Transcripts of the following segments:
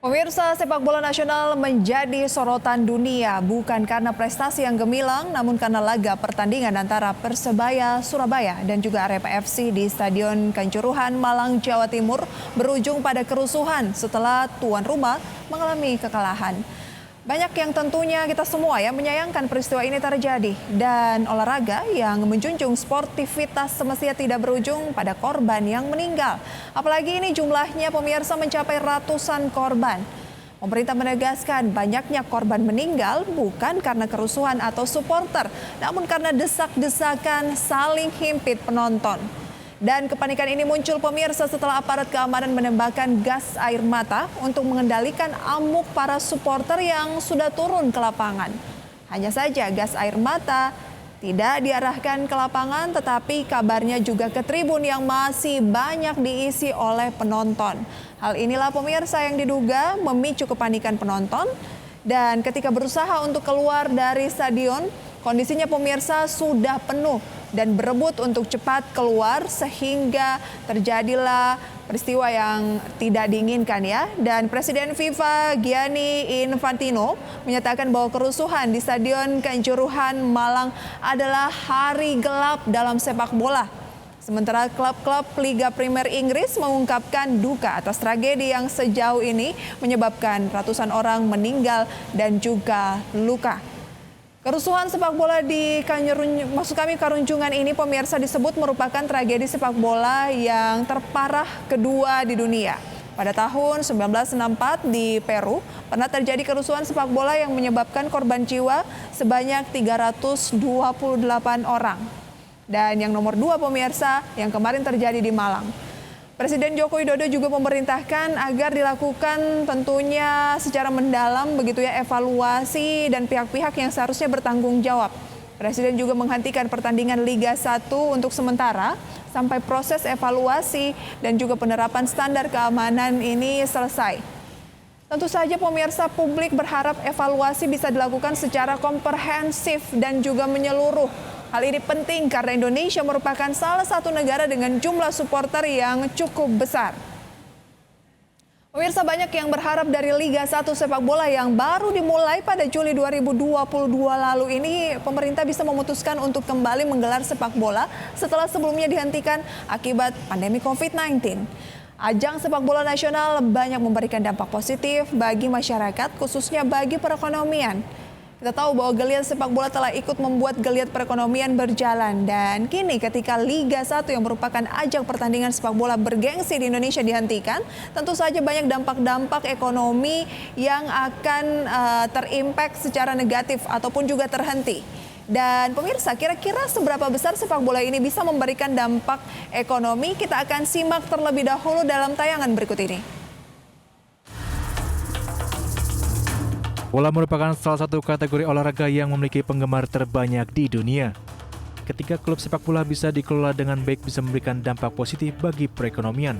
Pemirsa, sepak bola nasional menjadi sorotan dunia bukan karena prestasi yang gemilang, namun karena laga pertandingan antara Persebaya Surabaya dan juga Arema FC di Stadion Kanjuruhan, Malang, Jawa Timur berujung pada kerusuhan setelah tuan rumah mengalami kekalahan. Banyak yang tentunya kita semua yang menyayangkan peristiwa ini terjadi, dan olahraga yang menjunjung sportivitas semestinya tidak berujung pada korban yang meninggal. Apalagi ini jumlahnya pemirsa mencapai ratusan korban. Pemerintah menegaskan banyaknya korban meninggal bukan karena kerusuhan atau supporter, namun karena desak-desakan saling himpit penonton. Dan kepanikan ini muncul pemirsa setelah aparat keamanan menembakkan gas air mata untuk mengendalikan amuk para supporter yang sudah turun ke lapangan. Hanya saja gas air mata tidak diarahkan ke lapangan, tetapi kabarnya juga ke tribun yang masih banyak diisi oleh penonton. Hal inilah pemirsa yang diduga memicu kepanikan penonton, dan ketika berusaha untuk keluar dari stadion, kondisinya pemirsa sudah penuh dan berebut untuk cepat keluar sehingga terjadilah peristiwa yang tidak diinginkan ya. Dan Presiden FIFA Gianni Infantino menyatakan bahwa kerusuhan di Stadion Kanjuruhan Malang adalah hari gelap dalam sepak bola. Sementara klub-klub Liga Primer Inggris mengungkapkan duka atas tragedi yang sejauh ini menyebabkan ratusan orang meninggal dan juga luka. Kerusuhan sepak bola di Karunjungan ini pemirsa disebut merupakan tragedi sepak bola yang terparah kedua di dunia. Pada tahun 1964 di Peru pernah terjadi kerusuhan sepak bola yang menyebabkan korban jiwa sebanyak 328 orang. Dan yang nomor 2 pemirsa yang kemarin terjadi di Malang. Presiden Joko Widodo juga memerintahkan agar dilakukan tentunya secara mendalam begitu ya evaluasi dan pihak-pihak yang seharusnya bertanggung jawab. Presiden juga menghentikan pertandingan Liga 1 untuk sementara sampai proses evaluasi dan juga penerapan standar keamanan ini selesai. Tentu saja pemirsa, publik berharap evaluasi bisa dilakukan secara komprehensif dan juga menyeluruh. Hal ini penting karena Indonesia merupakan salah satu negara dengan jumlah supporter yang cukup besar. Pemirsa, banyak yang berharap dari Liga 1 sepak bola yang baru dimulai pada Juli 2022 lalu ini pemerintah bisa memutuskan untuk kembali menggelar sepak bola setelah sebelumnya dihentikan akibat pandemi COVID-19. Ajang sepak bola nasional banyak memberikan dampak positif bagi masyarakat, khususnya bagi perekonomian. Kita tahu bahwa geliat sepak bola telah ikut membuat geliat perekonomian berjalan, dan kini ketika Liga 1 yang merupakan ajang pertandingan sepak bola bergengsi di Indonesia dihentikan, tentu saja banyak dampak-dampak ekonomi yang akan terimpak secara negatif ataupun juga terhenti. Dan pemirsa, kira-kira seberapa besar sepak bola ini bisa memberikan dampak ekonomi? Kita akan simak terlebih dahulu dalam tayangan berikut ini. Bola merupakan salah satu kategori olahraga yang memiliki penggemar terbanyak di dunia. Ketika klub sepak bola bisa dikelola dengan baik, bisa memberikan dampak positif bagi perekonomian.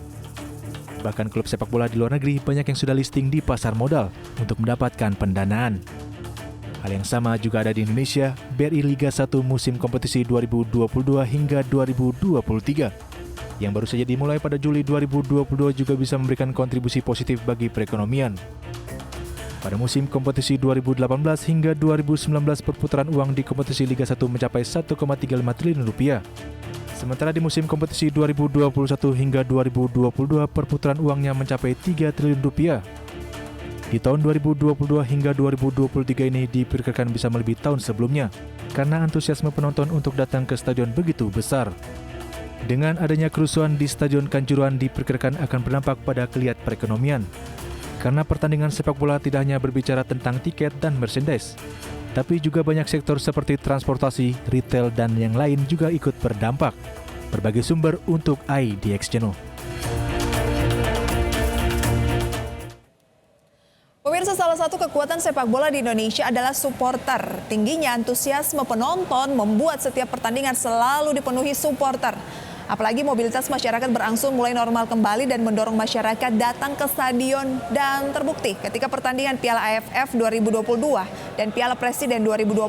Bahkan klub sepak bola di luar negeri banyak yang sudah listing di pasar modal untuk mendapatkan pendanaan. Hal yang sama juga ada di Indonesia. BRI Liga 1 musim kompetisi 2022 hingga 2023 yang baru saja dimulai pada Juli 2022 juga bisa memberikan kontribusi positif bagi perekonomian. Pada musim kompetisi 2018 hingga 2019 perputaran uang di kompetisi Liga 1 mencapai 1,35 triliun rupiah. Sementara di musim kompetisi 2021 hingga 2022 perputaran uangnya mencapai 3 triliun rupiah. Di tahun 2022 hingga 2023 ini diperkirakan bisa melebihi tahun sebelumnya karena antusiasme penonton untuk datang ke stadion begitu besar. Dengan adanya kerusuhan di Stadion Kanjuruhan diperkirakan akan berdampak pada geliat perekonomian. Karena pertandingan sepak bola tidak hanya berbicara tentang tiket dan merchandise, tapi juga banyak sektor seperti transportasi, retail, dan yang lain juga ikut berdampak. Berbagai sumber untuk IDX Channel. Pemirsa, salah satu kekuatan sepak bola di Indonesia adalah supporter. Tingginya antusiasme penonton membuat setiap pertandingan selalu dipenuhi supporter. Apalagi mobilitas masyarakat berangsur mulai normal kembali dan mendorong masyarakat datang ke stadion. Dan terbukti ketika pertandingan Piala AFF 2022 dan Piala Presiden 2022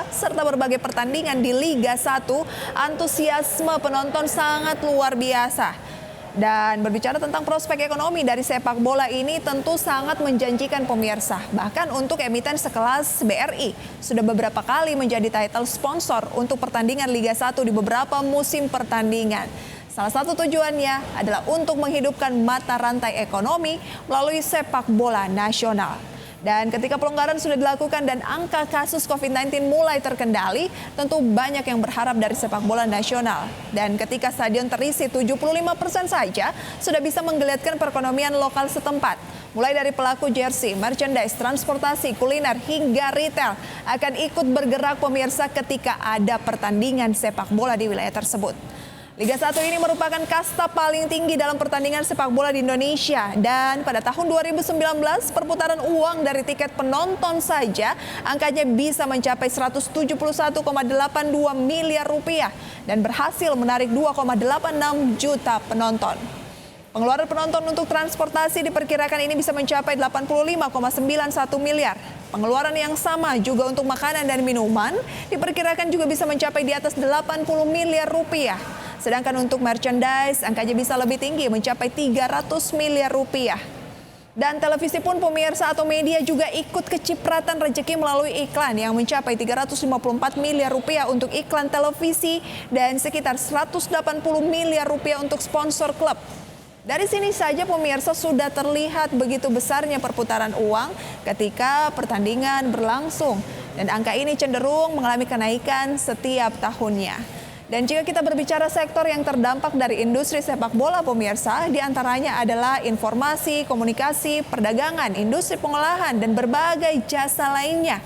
serta berbagai pertandingan di Liga 1, antusiasme penonton sangat luar biasa. Dan berbicara tentang prospek ekonomi dari sepak bola ini tentu sangat menjanjikan pemirsa. Bahkan untuk emiten sekelas BRI sudah beberapa kali menjadi title sponsor untuk pertandingan Liga 1 di beberapa musim pertandingan. Salah satu tujuannya adalah untuk menghidupkan mata rantai ekonomi melalui sepak bola nasional. Dan ketika pelonggaran sudah dilakukan dan angka kasus COVID-19 mulai terkendali, tentu banyak yang berharap dari sepak bola nasional. Dan ketika stadion terisi 75% saja, sudah bisa menggeliatkan perekonomian lokal setempat. Mulai dari pelaku jersey, merchandise, transportasi, kuliner, hingga retail akan ikut bergerak pemirsa ketika ada pertandingan sepak bola di wilayah tersebut. Liga 1 ini merupakan kasta paling tinggi dalam pertandingan sepak bola di Indonesia. Dan pada tahun 2019, perputaran uang dari tiket penonton saja angkanya bisa mencapai 171,82 miliar rupiah dan berhasil menarik 2,86 juta penonton. Pengeluaran penonton untuk transportasi diperkirakan ini bisa mencapai 85,91 miliar. Pengeluaran yang sama juga untuk makanan dan minuman diperkirakan juga bisa mencapai di atas 80 miliar rupiah. Sedangkan untuk merchandise angkanya bisa lebih tinggi mencapai 300 miliar rupiah. Dan televisi pun pemirsa atau media juga ikut kecipratan rezeki melalui iklan yang mencapai 354 miliar rupiah untuk iklan televisi dan sekitar 180 miliar rupiah untuk sponsor klub. Dari sini saja pemirsa sudah terlihat begitu besarnya perputaran uang ketika pertandingan berlangsung. Dan angka ini cenderung mengalami kenaikan setiap tahunnya. Dan jika kita berbicara sektor yang terdampak dari industri sepak bola pemirsa, diantaranya adalah informasi, komunikasi, perdagangan, industri pengolahan, dan berbagai jasa lainnya.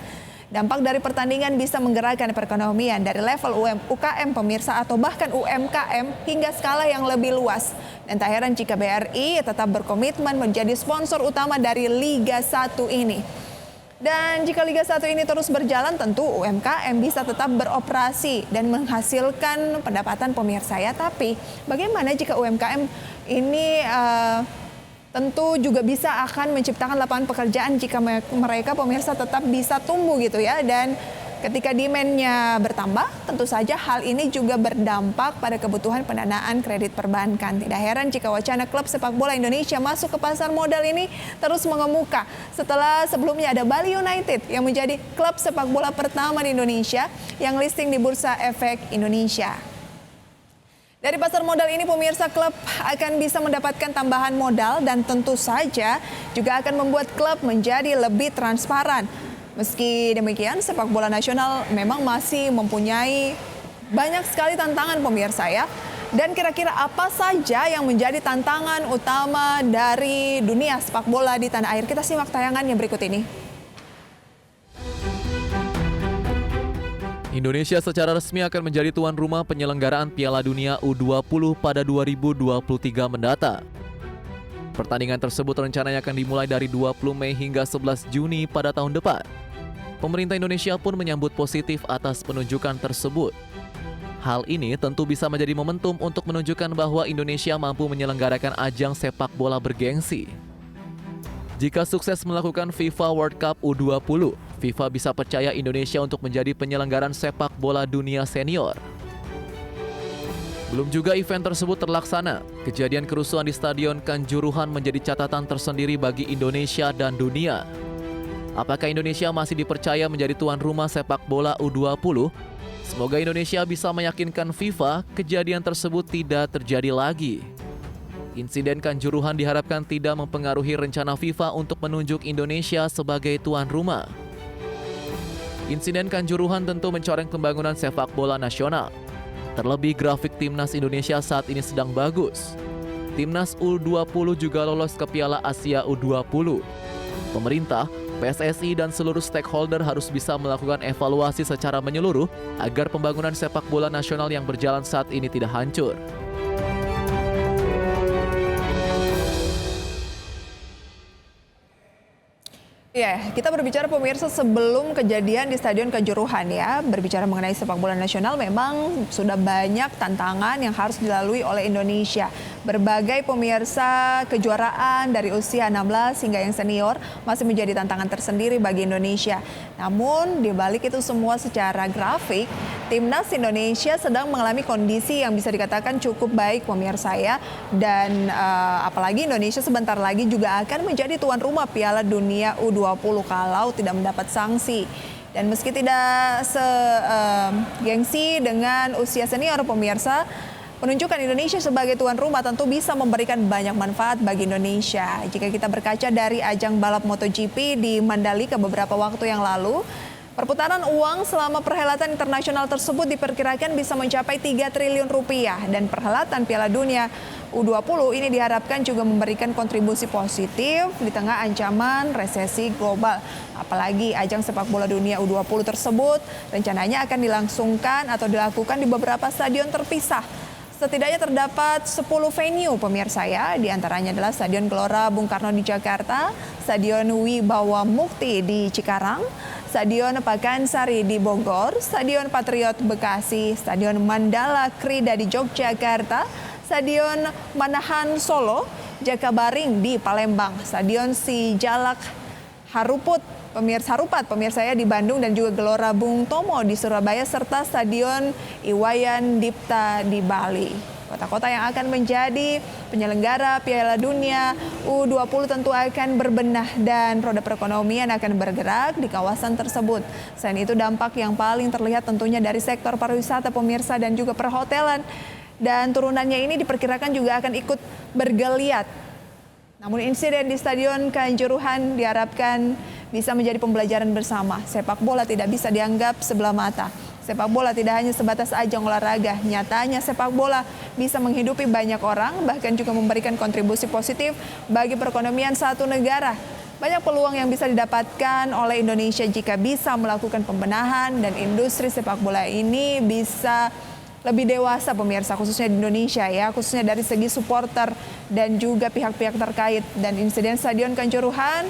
Dampak dari pertandingan bisa menggerakkan perekonomian dari level UKM pemirsa atau bahkan UMKM hingga skala yang lebih luas. Dan tak heran jika BRI tetap berkomitmen menjadi sponsor utama dari Liga 1 ini. Dan jika Liga 1 ini terus berjalan, tentu UMKM bisa tetap beroperasi dan menghasilkan pendapatan pemirsa ya. Tapi bagaimana jika UMKM ini tentu juga bisa akan menciptakan lapangan pekerjaan jika mereka pemirsa tetap bisa tumbuh gitu ya. Dan ketika demand-nya bertambah, tentu saja hal ini juga berdampak pada kebutuhan pendanaan kredit perbankan. Tidak heran jika wacana klub sepak bola Indonesia masuk ke pasar modal ini terus mengemuka setelah sebelumnya ada Bali United yang menjadi klub sepak bola pertama di Indonesia yang listing di Bursa Efek Indonesia. Dari pasar modal ini pemirsa, klub akan bisa mendapatkan tambahan modal dan tentu saja juga akan membuat klub menjadi lebih transparan. Meski demikian, sepak bola nasional memang masih mempunyai banyak sekali tantangan pemirsa ya. Dan kira-kira apa saja yang menjadi tantangan utama dari dunia sepak bola di tanah air? Kita simak tayangannya berikut ini. Indonesia secara resmi akan menjadi tuan rumah penyelenggaraan Piala Dunia U20 pada 2023 mendatang. Pertandingan tersebut rencananya akan dimulai dari 20 Mei hingga 11 Juni pada tahun depan. Pemerintah Indonesia pun menyambut positif atas penunjukan tersebut. Hal ini tentu bisa menjadi momentum untuk menunjukkan bahwa Indonesia mampu menyelenggarakan ajang sepak bola bergengsi. Jika sukses melakukan FIFA World Cup U20, FIFA bisa percaya Indonesia untuk menjadi penyelenggaran sepak bola dunia senior. Belum juga event tersebut terlaksana, kejadian kerusuhan di Stadion Kanjuruhan menjadi catatan tersendiri bagi Indonesia dan dunia. Apakah Indonesia masih dipercaya menjadi tuan rumah sepak bola U20? Semoga Indonesia bisa meyakinkan FIFA kejadian tersebut tidak terjadi lagi. Insiden Kanjuruhan diharapkan tidak mempengaruhi rencana FIFA untuk menunjuk Indonesia sebagai tuan rumah. Insiden Kanjuruhan tentu mencoreng pembangunan sepak bola nasional. Terlebih grafik timnas Indonesia saat ini sedang bagus. Timnas U20 juga lolos ke Piala Asia U20. Pemerintah, PSSI dan seluruh stakeholder harus bisa melakukan evaluasi secara menyeluruh agar pembangunan sepak bola nasional yang berjalan saat ini tidak hancur. Ya, kita berbicara pemirsa sebelum kejadian di Stadion Kanjuruhan ya. Berbicara mengenai sepak bola nasional memang sudah banyak tantangan yang harus dilalui oleh Indonesia. berbagai pemirsa kejuaraan dari usia 16 hingga yang senior masih menjadi tantangan tersendiri bagi Indonesia. Namun di balik itu semua secara grafik, Timnas Indonesia sedang mengalami kondisi yang bisa dikatakan cukup baik pemirsa ya. Dan apalagi Indonesia sebentar lagi juga akan menjadi tuan rumah Piala Dunia U20 kalau tidak mendapat sanksi. Dan meski tidak segengsi dengan usia senior pemirsa, penunjukan Indonesia sebagai tuan rumah tentu bisa memberikan banyak manfaat bagi Indonesia. Jika kita berkaca dari ajang balap MotoGP di Mandalika beberapa waktu yang lalu, perputaran uang selama perhelatan internasional tersebut diperkirakan bisa mencapai 3 triliun rupiah dan perhelatan Piala Dunia U20 ini diharapkan juga memberikan kontribusi positif di tengah ancaman resesi global. Apalagi ajang sepak bola dunia U20 tersebut rencananya akan dilangsungkan atau dilakukan di beberapa stadion terpisah. Setidaknya terdapat 10 venue pemirsa ya, diantaranya adalah Stadion Gelora Bung Karno di Jakarta, Stadion Wibawa Mukti di Cikarang, Stadion Pakansari di Bogor, Stadion Patriot Bekasi, Stadion Mandala Krida di Yogyakarta, Stadion Manahan Solo, Jakabaring di Palembang, Stadion Sijalak Harupat pemirsa ya di Bandung dan juga Gelora Bung Tomo di Surabaya serta Stadion Iwayan Dipta di Bali. Kota-kota yang akan menjadi penyelenggara Piala Dunia U20 tentu akan berbenah dan roda perekonomian akan bergerak di kawasan tersebut. Selain itu dampak yang paling terlihat tentunya dari sektor pariwisata pemirsa dan juga perhotelan. Dan turunannya ini diperkirakan juga akan ikut bergeliat. Namun insiden di Stadion Kanjuruhan diharapkan bisa menjadi pembelajaran bersama. Sepak bola tidak bisa dianggap sebelah mata. Sepak bola tidak hanya sebatas ajang olahraga. Nyatanya sepak bola bisa menghidupi banyak orang, bahkan juga memberikan kontribusi positif bagi perekonomian satu negara. Banyak peluang yang bisa didapatkan oleh Indonesia jika bisa melakukan pembenahan dan industri sepak bola ini bisa lebih dewasa pemirsa, khususnya di Indonesia ya, khususnya dari segi supporter dan juga pihak-pihak terkait. Dan insiden Stadion Kanjuruhan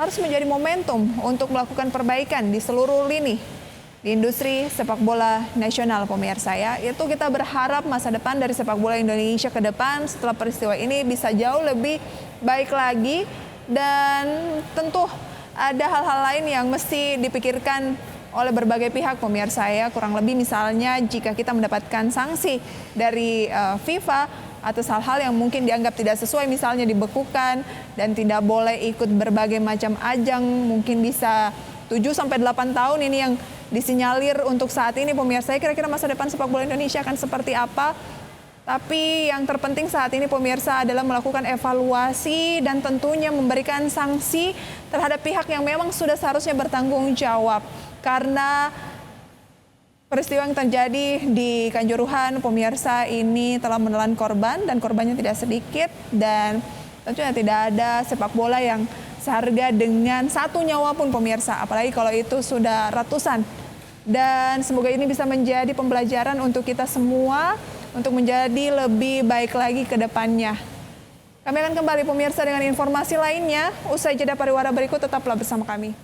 harus menjadi momentum untuk melakukan perbaikan di seluruh lini di industri sepak bola nasional pemirsa ya. Itu kita berharap masa depan dari sepak bola Indonesia ke depan setelah peristiwa ini bisa jauh lebih baik lagi. Dan tentu ada hal-hal lain yang mesti dipikirkan oleh berbagai pihak pemirsa ya, kurang lebih misalnya jika kita mendapatkan sanksi dari FIFA atas hal-hal yang mungkin dianggap tidak sesuai, misalnya dibekukan dan tidak boleh ikut berbagai macam ajang, mungkin bisa 7-8 tahun ini yang disinyalir untuk saat ini pemirsa. Kira-kira masa depan sepak bola Indonesia akan seperti apa? Tapi yang terpenting saat ini pemirsa adalah melakukan evaluasi dan tentunya memberikan sanksi terhadap pihak yang memang sudah seharusnya bertanggung jawab. Karena peristiwa yang terjadi di Kanjuruhan pemirsa ini telah menelan korban dan korbannya tidak sedikit. Dan tentunya tidak ada sepak bola yang seharga dengan satu nyawa pun pemirsa. Apalagi kalau itu sudah ratusan. Dan semoga ini bisa menjadi pembelajaran untuk kita semua untuk menjadi lebih baik lagi ke depannya. Kami akan kembali pemirsa dengan informasi lainnya. Usai jeda pariwara berikut tetaplah bersama kami.